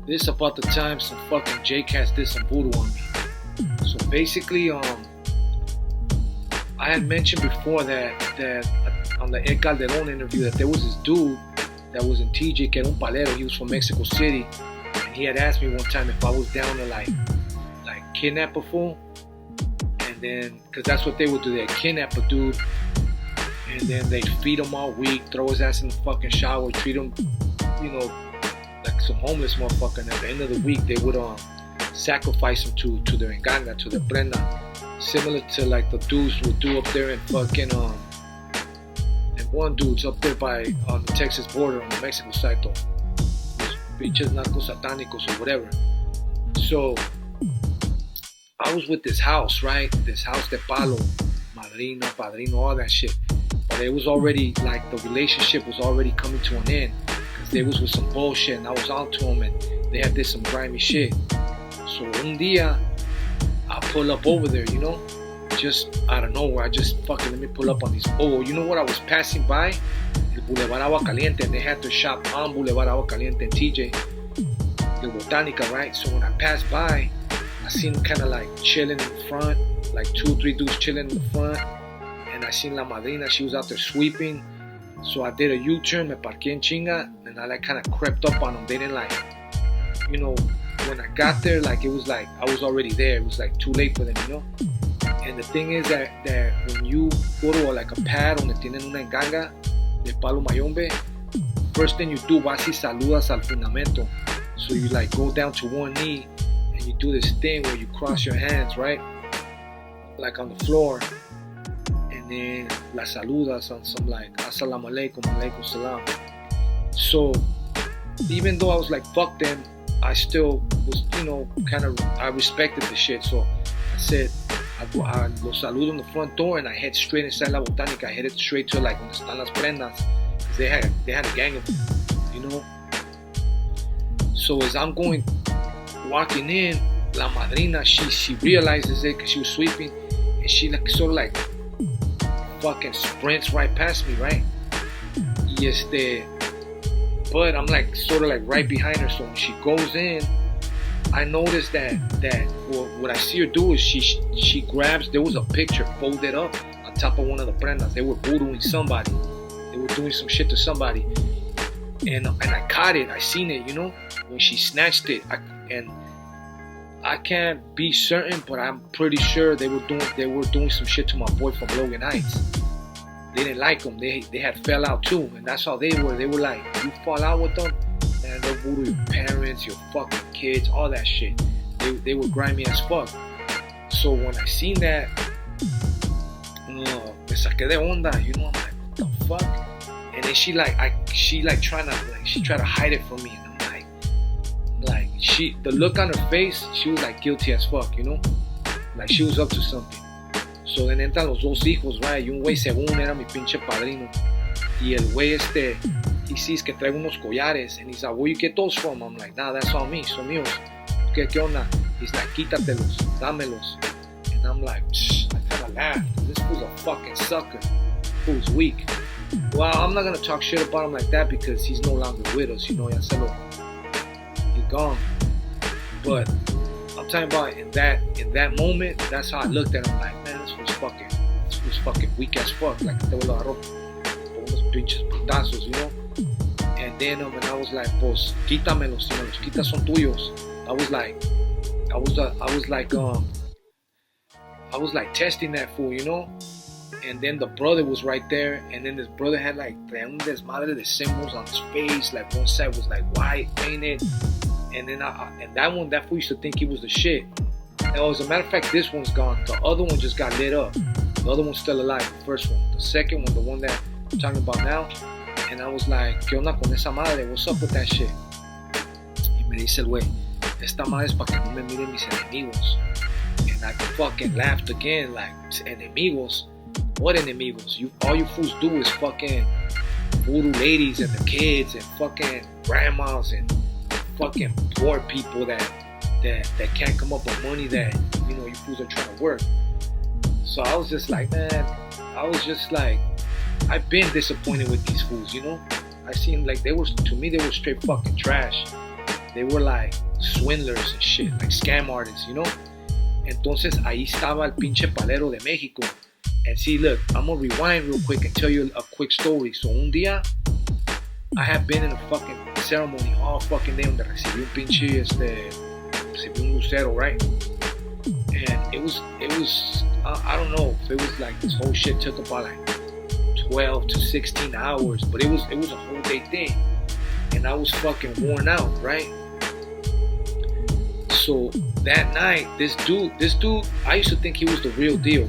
This about the time some fucking J-Cats did some voodoo on me. So basically, I had mentioned before that on the Ed Calderon interview that there was this dude that was in TJ, que era un palero. He was from Mexico City, and he had asked me one time if I was down to like kidnap a fool, and then because that's what they would do, they'd kidnap a dude, and then they'd feed him all week, throw his ass in the fucking shower, treat him, like some homeless motherfucker. And at the end of the week, they would sacrifice him to their enganga, to their prenda, similar to like the dudes would do up there in fucking and one dude's up there by on the Texas border on the Mexico side, though. Those pinches narcos satánicos or whatever. So I was with this house, right? This house de palo, madrina, padrino, all that shit. But it was already like the relationship was already coming to an end. They was with some bullshit and I was on to them and they had did some grimy shit. So un día I pull up over there, just out of nowhere. I just fucking let me pull up on these. Oh, you know what? I was passing by El Boulevard Agua Caliente, and they had their shop on Boulevard Agua Caliente in TJ, the Botanica, right? So when I passed by, I seen them kind of like chilling in front, like 2 or 3 dudes chilling in the front, and I seen La Madrina. She was out there sweeping. So I did a U-turn, me parqué en chinga, and I like kind of crept up on them. They didn't like, when I got there, like it was like I was already there. It was like too late for them, And the thing is that when you go to like a pad donde tienen una enganga de palo mayombe, first thing you do, vas y saludas al fundamento. So you like go down to one knee and you do this thing where you cross your hands, right? Like on the floor. And then la saludas on some like assalamu alaikum, alaikum salam. So even though I was like fuck them, I still was I respected the shit. So I said I los saludo in the front door and I head straight inside La Botanica. I headed straight to like donde están las prendas. They had a gang of them, So as I'm walking in, La Madrina, she realizes it because she was sweeping, and she like sort of like fucking sprints right past me, right? But I'm like sort of like right behind her. So when she goes in, I noticed that what I see her do is she grabs. There was a picture folded up on top of one of the prendas. They were voodooing somebody. They were doing some shit to somebody, and I caught it. I seen it, when she snatched it. I can't be certain, but I'm pretty sure they were doing some shit to my boy from Logan Heights. They didn't like him. They had fell out too, and that's how they were. They were like, you fall out with them, and they'll voodoo your parents, your fucking kids, all that shit. They were grimy as fuck. So when I seen that, me saqué de onda. I'm like, what the fuck? And then she tried to hide it from me, and I'm like the look on her face, she was like guilty as fuck, like she was up to something. So then entran los dos hijos, right? Y un güey según era mi pinche padrino. Y el güey he sees que traigo unos collares, and he's like, where you get those from? I'm like, nah, that's all me, son míos. ¿Qué onda? He's like, quítatelos, dámelos. And I'm like, I kind of laughed. This fool's a fucking sucker. Fool's weak. Well, I'm not gonna talk shit about him like that because he's no longer with us, ya he gone. But I'm talking about in that moment, that's how I looked at him, like, man, this was fucking weak as fuck. Like, te lo agarró por unos pinches putazos, And then when I was like, pues, quítamelos, si me los quitas son tuyos. I was like testing that fool, And then the brother was right there, and then this brother had like un desmadre de symbols on his face. Like one side was like white painted, and then that fool used to think he was the shit. And as a matter of fact, this one's gone. The other one just got lit up. The other one's still alive. The first one, the second one, the one that I'm talking about now. And I was like, ¿qué onda con esa madre? What's up with that shit? Y me dice el güey, esta madre es para que no me miren mis enemigos. And I fucking laughed again, like, enemigos. What enemigos? All you fools do is fucking voodoo ladies and the kids and fucking grandmas and fucking poor people that can't come up with money that you fools are trying to work. So I was just like, man, I've been disappointed with these fools, I seen like they were straight fucking trash. they were like swindlers and shit, like scam artists, you know. Entonces ahí estaba el pinche palero de México. And see, look, I'm gonna rewind real quick and tell you a quick story. So un día, I had been in a fucking ceremony all fucking day donde recibí un pinche, recibí un lucero, right? And it was, I don't know if it was like this whole shit took about like 12 to 16 hours, but it was a whole day thing. And I was fucking worn out, right? So that night, this dude, I used to think he was the real deal.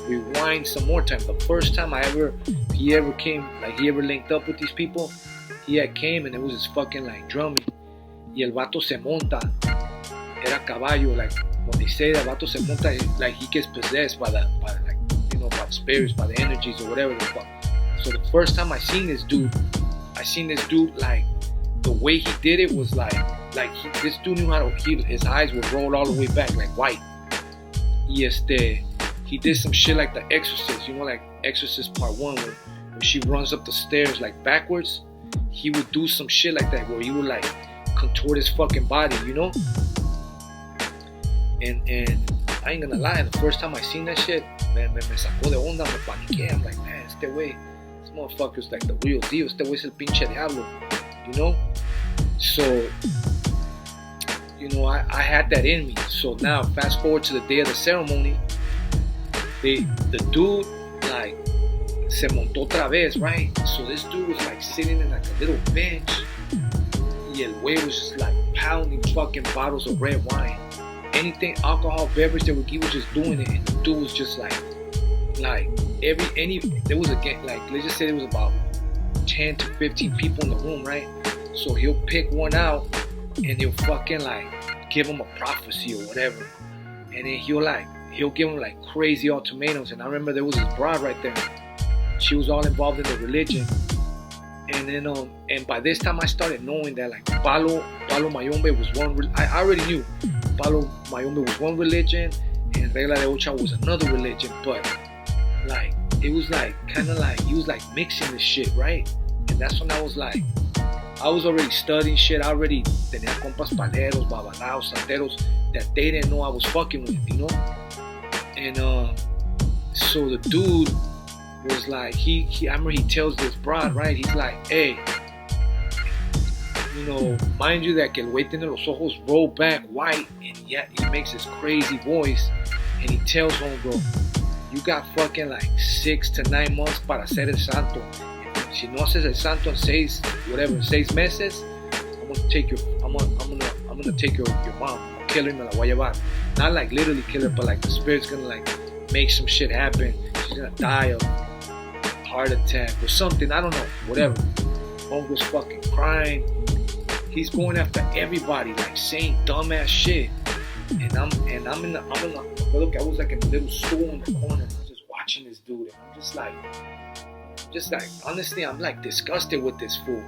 Rewind some more time. The first time he ever came, like he ever linked up with these people, he had came and it was his fucking like drumming. Y el vato se monta. Era caballo, like when they say that vato se monta, like he gets possessed by the spirits, by the energies or whatever the fuck. So the first time I seen this dude, like the way he did it was like this dude knew how to, his eyes would roll all the way back like white. Y he did some shit like The Exorcist, you know, like Exorcist Part 1 when she runs up the stairs like backwards. He would do some shit like that where he would like contort his fucking body, you know. And I ain't gonna lie, the first time I seen that shit, me sacó de onda, me paniqué. I'm like, man, this motherfucker's like the real deal. Este güey es el pinche diablo, you know. So, you know, I had that in me. So now, fast forward to the day of the ceremony, the dude like se montó otra vez, right? So this dude was like sitting in like a little bench, y el güey was just like pounding fucking bottles of red wine. Anything alcohol beverage that he was just doing it, and the dude was just like there was let's just say there was about 10 to 15 people in the room, right? So he'll pick one out and he'll fucking like give him a prophecy or whatever, and then he'll give him like crazy ultimatums. And I remember there was this broad right there, she was all involved in the religion, and then and by this time I started knowing that like Palo Mayombe was one. I already knew Palo Mayombe was one religion and Regla de Ocha was another religion, but like it was like kind of like he was like mixing this shit, right? And that's when I was already studying shit. I already tenía compas paleros, babalaos, santeros that they didn't know I was fucking with, you know. And so the dude was like, I remember he tells this broad, right? He's like, hey, you know, mind you that que el güey tiene los ojos roll back white, and yet he makes this crazy voice, and he tells homegirl, you got fucking like 6 to 9 months para hacer el santo. Si no haces el santo en 6 meses, I'm gonna take your mom, I'm gonna kill her, me la voy a llevar. Not like literally kill her, but like the spirit's gonna like make some shit happen. She's gonna die of heart attack or something, I don't know, whatever. Homegirl's fucking crying. He's going after everybody, like saying dumbass shit. And I'm in the look, I was like in a little stool in the corner, just watching this dude, and I'm just like honestly, I'm like disgusted with this fool.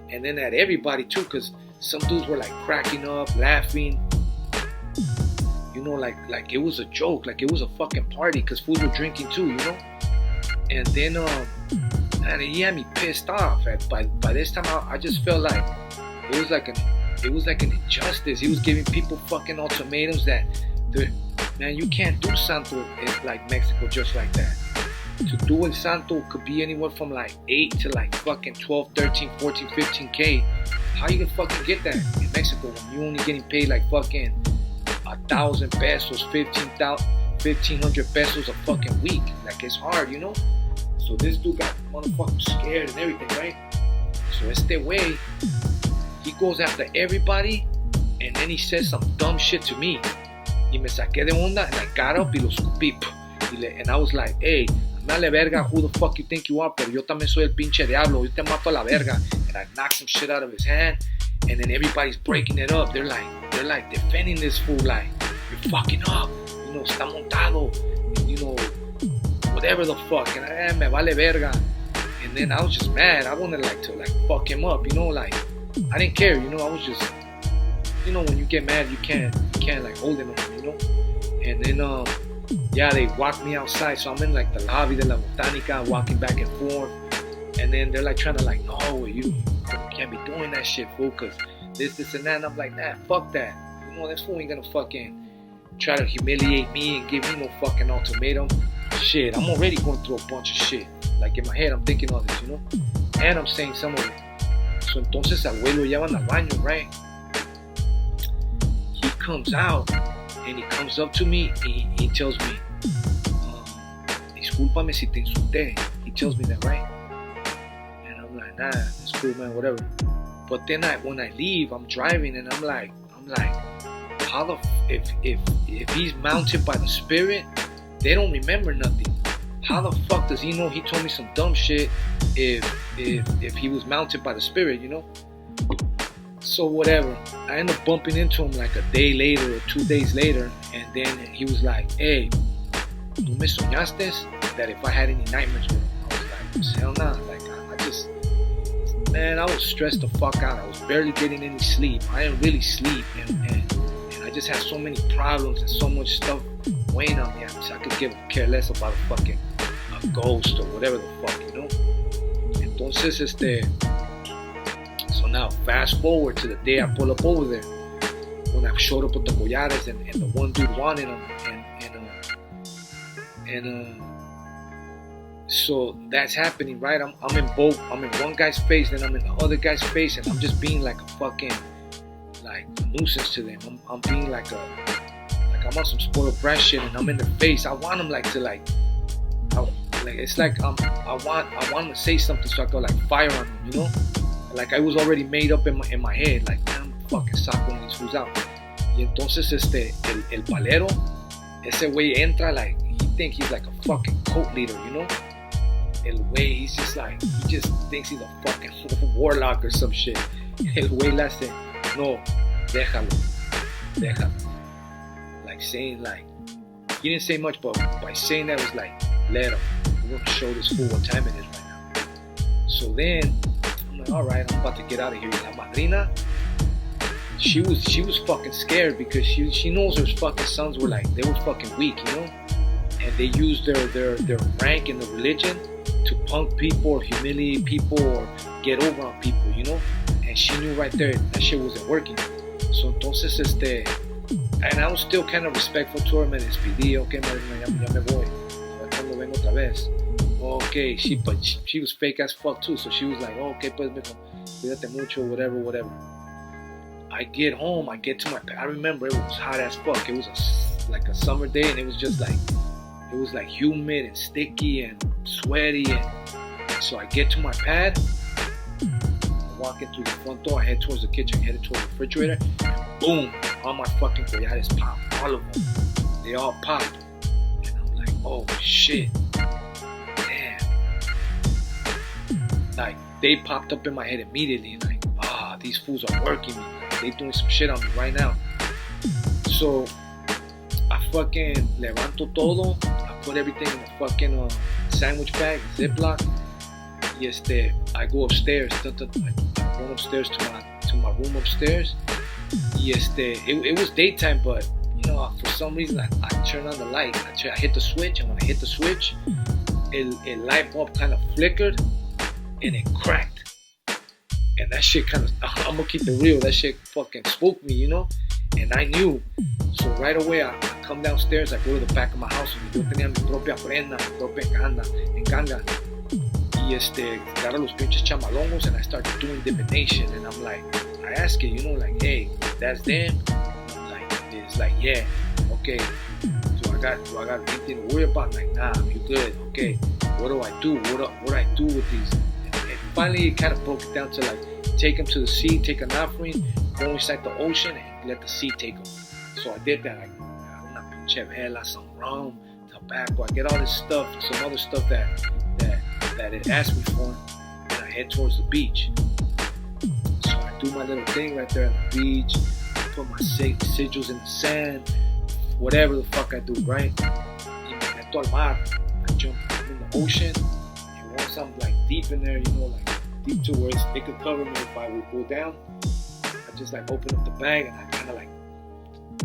And then at everybody too, cause some dudes were like cracking up, laughing. You know, like it was a joke, like it was a fucking party, cause fools were drinking too, you know. And then man, he had me pissed off. By this time, I just felt like it was like an injustice. He was giving people fucking ultimatums that, man, you can't do santo in like Mexico just like that. To do el santo could be anywhere from like 8 to like fucking 12, 13, 14, 15K. How you gonna fucking get that in Mexico when you only getting paid like fucking 1,000 pesos, 1,500 pesos a fucking week? Like, it's hard, you know? So this dude got motherfucking scared and everything, right? So este way, he goes after everybody, and then he says some dumb shit to me. Y me saqué de onda, and I got up y lo escupí. And I was like, hey, me vale verga who the fuck you think you are, pero yo también soy el pinche diablo, yo te mato a la verga. And I knocked some shit out of his hand, and then everybody's breaking it up. They're like defending this fool, like, you're fucking up, you know, está montado, you know, whatever the fuck. And I me vale verga. And then I was just mad. I wanted to fuck him up, you know, like, I didn't care, you know. I was just, you know, when you get mad, you can't like hold it on, you know. And then yeah, they walked me outside, so I'm in like the lobby de la Botanica, walking back and forth. And then they're like trying to like, no, you can't be doing that shit, fool, because this and that. And I'm like, nah, fuck that. You know, this fool ain't gonna fucking try to humiliate me and give me no fucking ultimatum. Shit, I'm already going through a bunch of shit. Like in my head, I'm thinking all this, you know? And I'm saying some of it. So entonces al güey lo llevan al baño, right? He comes out and he comes up to me and he tells me, discúlpame si te insulté. He tells me that, right? And I'm like, nah, it's cool, man, whatever. But then when I leave, I'm driving and I'm like, how the if he's mounted by the spirit, they don't remember nothing. How the fuck does he know he told me some dumb shit if he was mounted by the spirit, you know? So whatever. I end up bumping into him like a day later or 2 days later, and then he was like, hey, ¿tú me soñaste? That if I had any nightmares with him. I was like, hell nah. Like man, I was stressed the fuck out. I was barely getting any sleep. I didn't really sleep, and I just had so many problems and so much stuff weighing on me. I could care less about a ghost or whatever the fuck, you know? Entonces, so now fast forward to the day I pull up over there, when I showed up with the collares and the one dude wanted them, so that's happening, right? I'm in both. I'm in one guy's face, then I'm in the other guy's face, and I'm just being like a fucking nuisance to them. I'm being like I'm on some spoiled brat shit, and I'm in their face. I want them it's like I want them to say something so I go like fire on them, you know? Like I was already made up in my head, like I'm fucking sacking these fools out. Y entonces el palero, ese güey entra like he think he's like a fucking cult leader, you know? El güey, he just thinks he's a fucking warlock or some shit. El güey le hace, no, déjalo. Like saying he didn't say much, but by saying that was like, let him. We're gonna show this fool what time it is right now. So then, I'm like, all right, I'm about to get out of here. La madrina, she was fucking scared because she knows her fucking sons were they were fucking weak, you know? And they used their rank in the religion to punk people or humiliate people or get over on people, you know? And she knew right there that shit wasn't working. So entonces, and I was still kind of respectful to her, me despedí, okay, ya me voy, a ver cuando vengo otra vez. Okay, but she was fake as fuck too, so she was like, okay, pues, mijo, cuídate mucho, whatever. I get home, I get to I remember it was hot as fuck. It was like a summer day, and it was just it was humid and sticky and sweaty, and so I get to my pad, I walk in through the front door, I head towards the kitchen, headed towards the refrigerator, and boom, all my fucking collares pop, all of them, they all popped, and I'm like, oh shit, damn, like they popped up in my head immediately, and these fools are working me, they doing some shit on me right now. So I fucking levanto todo, I put everything in a fucking sandwich bag, Ziploc, y I go upstairs, I go upstairs to my room upstairs, y it was daytime, but you know, for some reason I turn on the light, I hit the switch, and when I hit the switch, a light bulb kind of flickered, and it cracked. And that shit kind of, I'm gonna keep it real, that shit fucking spooked me, you know? And I knew. So right away, I come downstairs, I go to the back of my house, y yo tenía mi propia prenda, mi propia encanga. Y agarro los pinches chamalongos, and I started doing divination. And I'm like, I ask it, you know, like, hey, that's them? And I'm like, it's like, yeah, okay. Do I got anything to worry about? Like, nah, you good, okay. What do I do? What do I do with these? And finally, it kind of broke it down to like, take them to the sea, take an offering, go inside the ocean, and let the sea take them. So I did that, like, una pinche vela, some rum, tobacco. I get all this stuff, some other stuff that it asked me for, and I head towards the beach. So I do my little thing right there on the beach, put my sigils in the sand, whatever the fuck I do, right? Y me meto al mar, I jump in the ocean, and once I'm like deep in there, you know, like deep to where it could cover me if I would go down, I just like open up the bag and I kind of like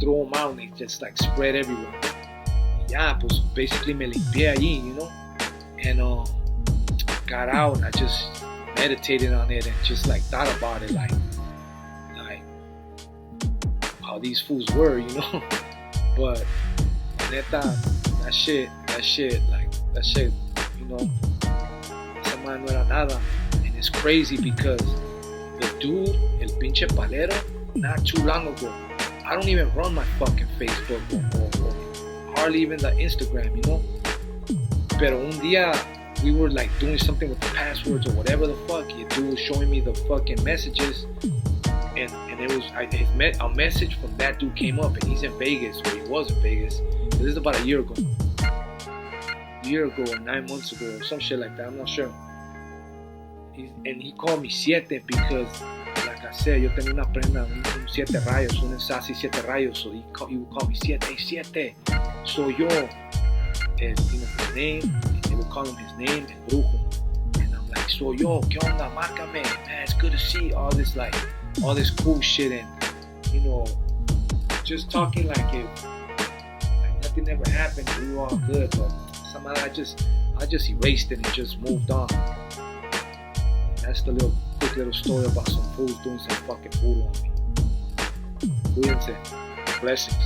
throw them out, and they just like spread everywhere. Yeah, pues basically me limpié allí, you know, and got out, and I just meditated on it and just like thought about it, like how these fools were, you know. But neta, that shit, you know, esa madre no era nada. And it's crazy because the dude, el pinche palero, not too long ago, I don't even run my fucking Facebook or hardly even the Instagram, you know. Pero un día we were like doing something with the passwords or whatever the fuck. The dude was showing me the fucking messages, and it was a message from that dude came up, and he's in Vegas, or he was in Vegas. This is about a year ago or 9 months ago or some shit like that. I'm not sure. And he called me Siete because, like I said, yo tenía una prenda, un siete rayos, un Sassy siete rayos. So he would call me Siete, hey Siete, soy yo. And you know his name, they would call him his name, El Brujo. And I'm like, soy yo, ¿qué onda? Márcame, man, it's good to see all this cool shit, and you know, just talking like nothing ever happened. We were all good, but somehow I just erased it and just moved on. That's the quick little story about some fools doing some fucking voodoo on me. Cuídense. Blessings.